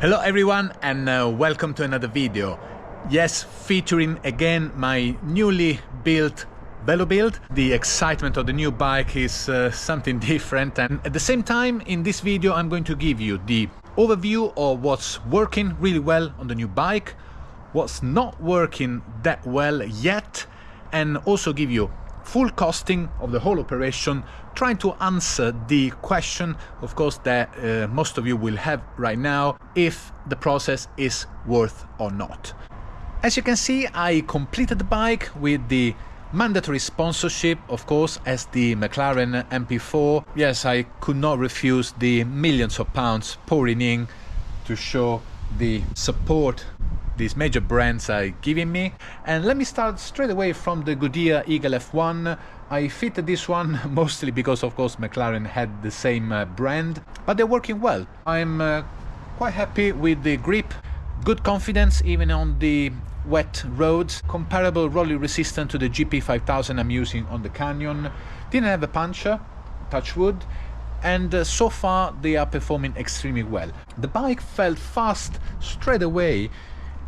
Hello everyone and welcome to another video. Yes, featuring again my newly built Velobuild. The excitement of the new bike is something different, and at the same time in this video I'm going to give you the overview of what's working really well on the new bike, what's not working that well yet, and also give you full costing of the whole operation, trying to answer the question, of course, that most of you will have right now, if the process is worth or not. As you can see, I completed the bike with the mandatory sponsorship, of course, as the McLaren MP4. Yes, I could not refuse the millions of pounds pouring in to show the support these major brands are giving me. And let me start straight away from the Goodyear Eagle F1. I fitted this one mostly because, of course, McLaren had the same brand, but they're working well. I'm quite happy with the grip, good confidence even on the wet roads, comparable rolling resistance to the GP5000 I'm using on the Canyon. Didn't have a puncture, touch wood, and so far they are performing extremely well. The bike felt fast straight away,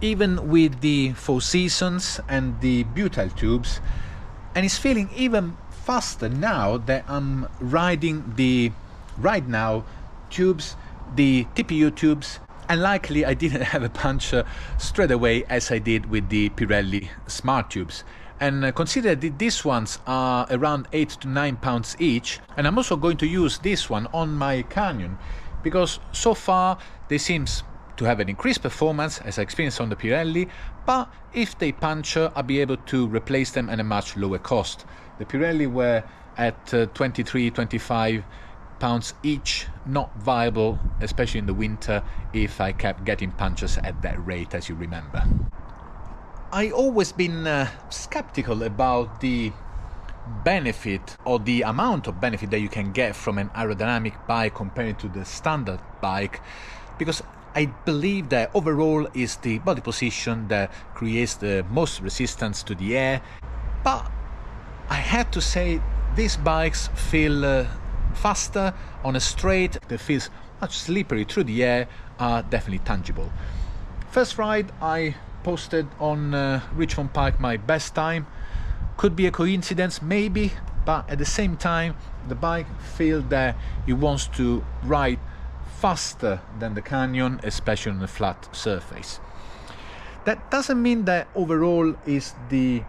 even with the Four Seasons and the butyl tubes, and it's feeling even faster now that I'm riding the Ride Now tubes, the TPU tubes, and likely I didn't have a puncture straight away as I did with the Pirelli Smart tubes. And consider that these ones are around 8 to 9 pounds each, and I'm also going to use this one on my Canyon because so far they seem to have an increased performance as I experienced on the Pirelli, but if they puncture I'll be able to replace them at a much lower cost. The Pirelli were at 23-25 pounds each, not viable, especially in the winter if I kept getting punctures at that rate, as you remember. I always been skeptical about the benefit or the amount of benefit that you can get from an aerodynamic bike compared to the standard bike, because I believe that overall is the body position that creates the most resistance to the air. But I have to say these bikes feel faster on a straight, that feels much slippery through the air, are definitely tangible. First ride I posted on Richmond Park my best time. Could be a coincidence maybe, but at the same time the bike feels that it wants to ride faster than the Canyon, especially on a flat surface. That doesn't mean that overall is the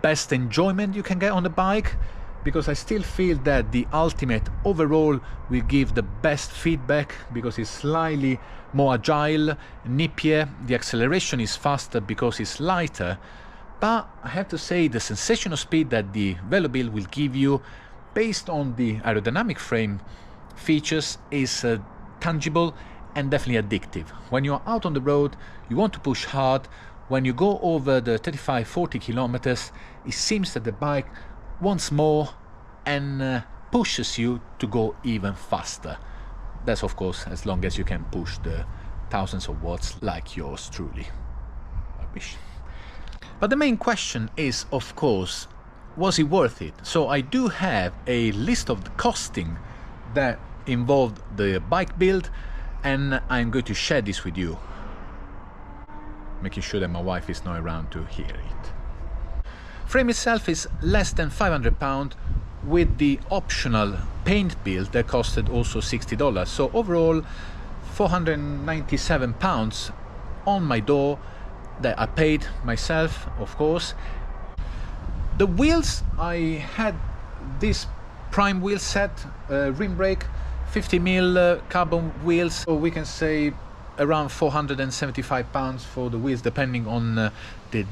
best enjoyment you can get on the bike, because I still feel that the Ultimate overall will give the best feedback because it's slightly more agile, nippier, the acceleration is faster because it's lighter, but I have to say the sensational speed that the Velobuild will give you based on the aerodynamic frame features is tangible and definitely addictive. When you're out on the road you want to push hard. When you go over the 35-40 kilometers, it seems that the bike wants more and pushes you to go even faster. That's of course as long as you can push the thousands of watts like yours truly. I wish. But the main question is, of course, was it worth it? So I do have a list of the costing that involved the bike build, and I'm going to share this with you, making sure that my wife is not around to hear it. Frame itself is less than £500 with the optional paint build that costed also $60, so overall £497 on my door that I paid myself, of course. The wheels, I had this prime wheel set, rim brake, 50mm carbon wheels, so we can say around £475 for the wheels, depending on the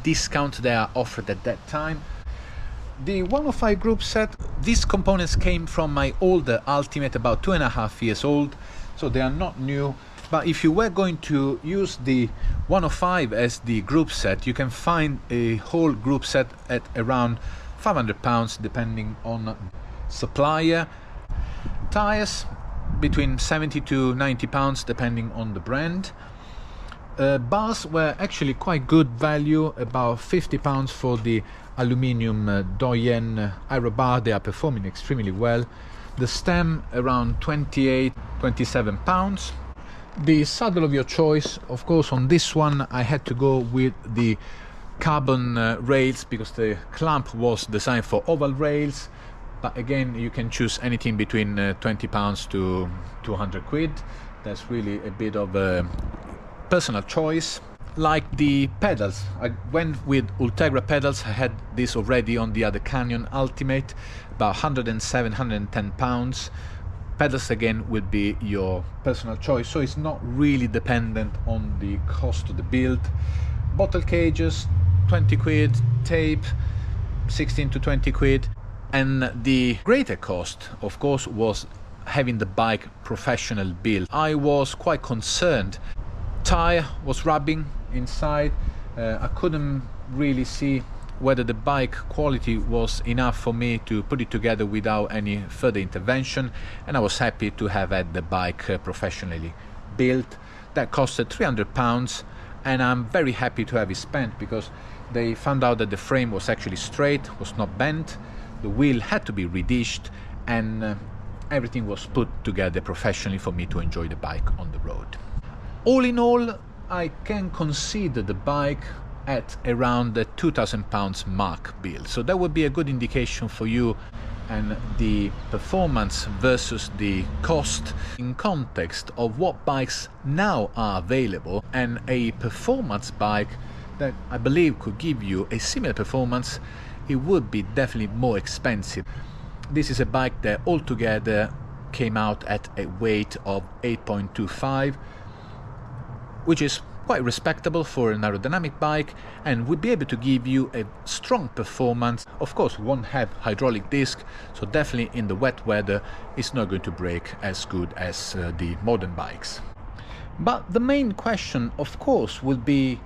discount they are offered at that time. The 105 group set, these components came from my older Ultimate, about 2.5 years old, so they are not new. But if you were going to use the 105 as the group set, you can find a whole group set at around £500 depending on supplier. Tires between £70 to £90 depending on the brand. Bars were actually quite good value, about £50 for the aluminium Doyen aero bar. They are performing extremely well. The stem around £27. The saddle of your choice, of course, on this one I had to go with the carbon rails because the clamp was designed for oval rails, but again you can choose anything between £20 to 200 quid. That's really a bit of a personal choice. Like the pedals, I went with Ultegra pedals. I had this already on the other Canyon Ultimate, about 107, 110 pounds. Pedals again would be your personal choice, so it's not really dependent on the cost of the build. Bottle cages, 20 quid, tape, 16 to 20 quid. And the greater cost, of course, was having the bike professional built. I was quite concerned. Tire was rubbing inside. I couldn't really see whether the bike quality was enough for me to put it together without any further intervention, and I was happy to have had the bike professionally built. That costed £300, and I'm very happy to have it spent because they found out that the frame was actually straight, was not bent, the wheel had to be redished, and everything was put together professionally for me to enjoy the bike on the road. All in all, I can consider the bike at around the £2,000 mark build, so that would be a good indication for you, and the performance versus the cost in context of what bikes now are available, and a performance bike that I believe could give you a similar performance, it would be definitely more expensive. This is a bike that altogether came out at a weight of 8.25, which is quite respectable for an aerodynamic bike, and would be able to give you a strong performance. Of course, we won't have hydraulic disc, so definitely in the wet weather it's not going to brake as good as the modern bikes. But the main question, of course, will be,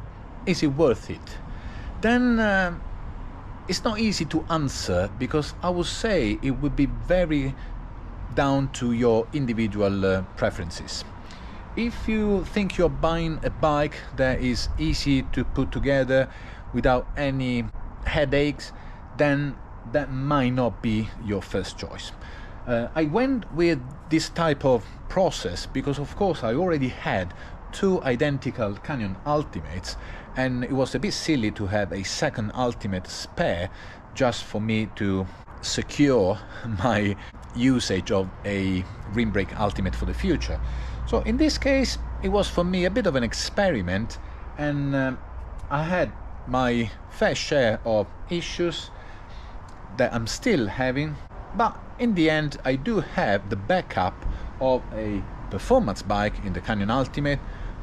is it worth it? Then it's not easy to answer, because I would say it would be very down to your individual preferences. If you think you're buying a bike that is easy to put together without any headaches, then that might not be your first choice. I went with this type of process because, of course, I already had two identical Canyon Ultimates, and it was a bit silly to have a second Ultimate spare just for me to secure my usage of a rim brake Ultimate for the future. So in this case, it was for me a bit of an experiment, and I had my fair share of issues that I'm still having, but in the end I do have the backup of a performance bike in the Canyon Ultimate,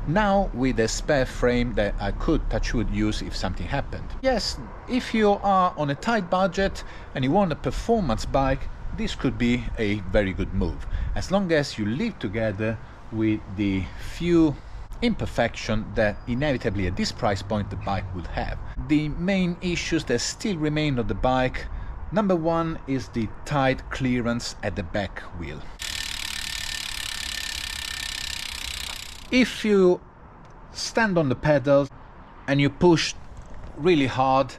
now with a spare frame that I could, touch wood, use if something happened. Yes, if you are on a tight budget and you want a performance bike, this could be a very good move, as long as you live together with the few imperfections that inevitably at this price point the bike will have. The main issues that still remain on the bike, number one is the tight clearance at the back wheel. If you stand on the pedals and you push really hard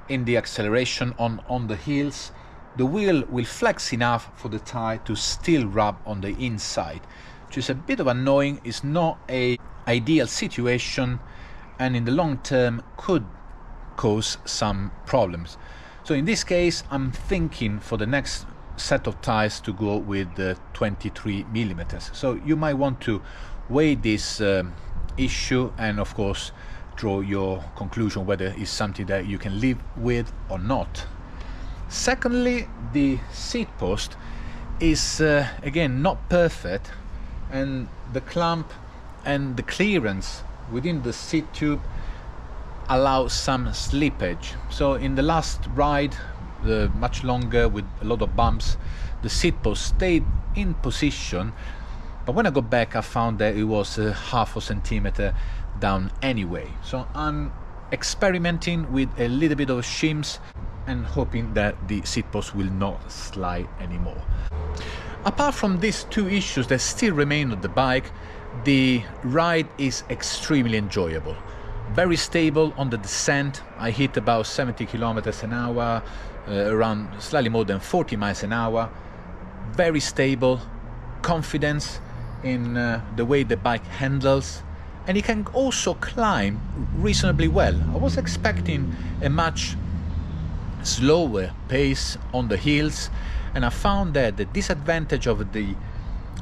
in the acceleration on the heels, the wheel will flex enough for the tire to still rub on the inside, which is a bit of annoying. It's not an ideal situation, and in the long term could cause some problems. So in this case, I'm thinking for the next set of tires to go with the 23 millimeters. So you might want to weigh this issue and of course draw your conclusion whether it's something that you can live with or not. Secondly, the seat post is again not perfect, and the clamp and the clearance within the seat tube allows some slippage. So in the last ride, much longer with a lot of bumps, the seat post stayed in position, but when I got back I found that it was half a centimeter down anyway. So I'm experimenting with a little bit of shims and hoping that the seat post will not slide anymore. Apart from these two issues that still remain on the bike, the ride is extremely enjoyable. Very stable on the descent. I hit about 70 kilometers an hour, around slightly more than 40 miles an hour. Very stable, confidence, in the way the bike handles, and it can also climb reasonably well. I was expecting a much slower pace on the hills, and I found that the disadvantage of the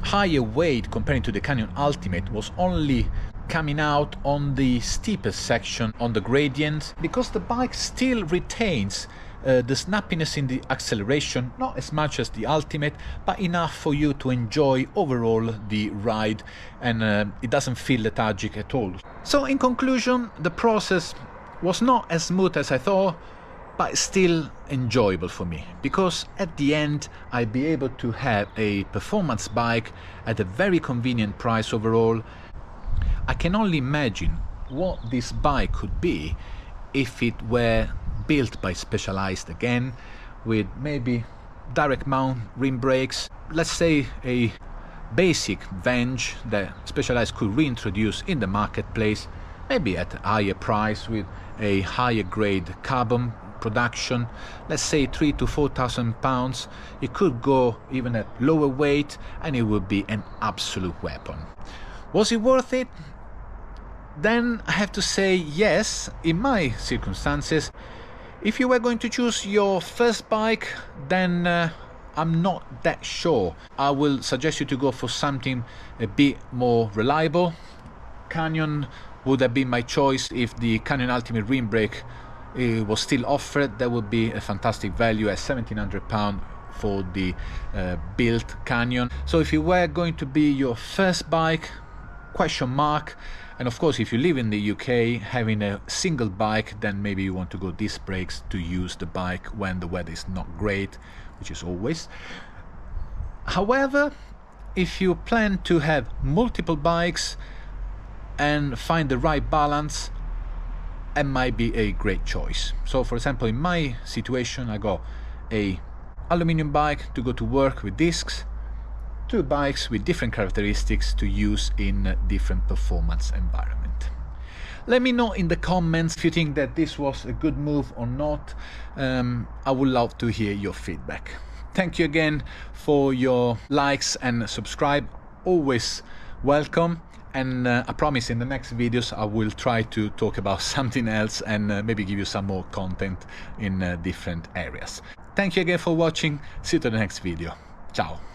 higher weight comparing to the Canyon Ultimate was only coming out on the steepest section on the gradient, because the bike still retains the snappiness in the acceleration, not as much as the Ultimate, but enough for you to enjoy overall the ride, and it doesn't feel lethargic at all. So in conclusion, the process was not as smooth as I thought, but still enjoyable for me, because at the end I'd be able to have a performance bike at a very convenient price overall. I can only imagine what this bike could be if it were built by Specialized again, with maybe direct mount rim brakes, let's say a basic Venge that Specialized could reintroduce in the marketplace, maybe at a higher price with a higher grade carbon production, let's say 3,000 to 4,000 pounds. It could go even at lower weight and it would be an absolute weapon. Was it worth it? Then I have to say yes, in my circumstances. If you were going to choose your first bike, then I'm not that sure. I will suggest you to go for something a bit more reliable. Canyon would have been my choice if the Canyon Ultimate rim brake was still offered. That would be a fantastic value at £1,700 for the built Canyon. So if you were going to be your first bike, question mark. And of course, if you live in the UK, having a single bike, then maybe you want to go disc brakes to use the bike when the weather is not great, which is always. However, if you plan to have multiple bikes and find the right balance, it might be a great choice. So for example, in my situation, I got a aluminium bike to go to work with discs, two bikes with different characteristics to use in different performance environment. Let me know in the comments if you think that this was a good move or not. I would love to hear your feedback. Thank you again for your likes and subscribe, always welcome. And I promise in the next videos I will try to talk about something else and maybe give you some more content in different areas. Thank you again for watching. See you to the next video. Ciao.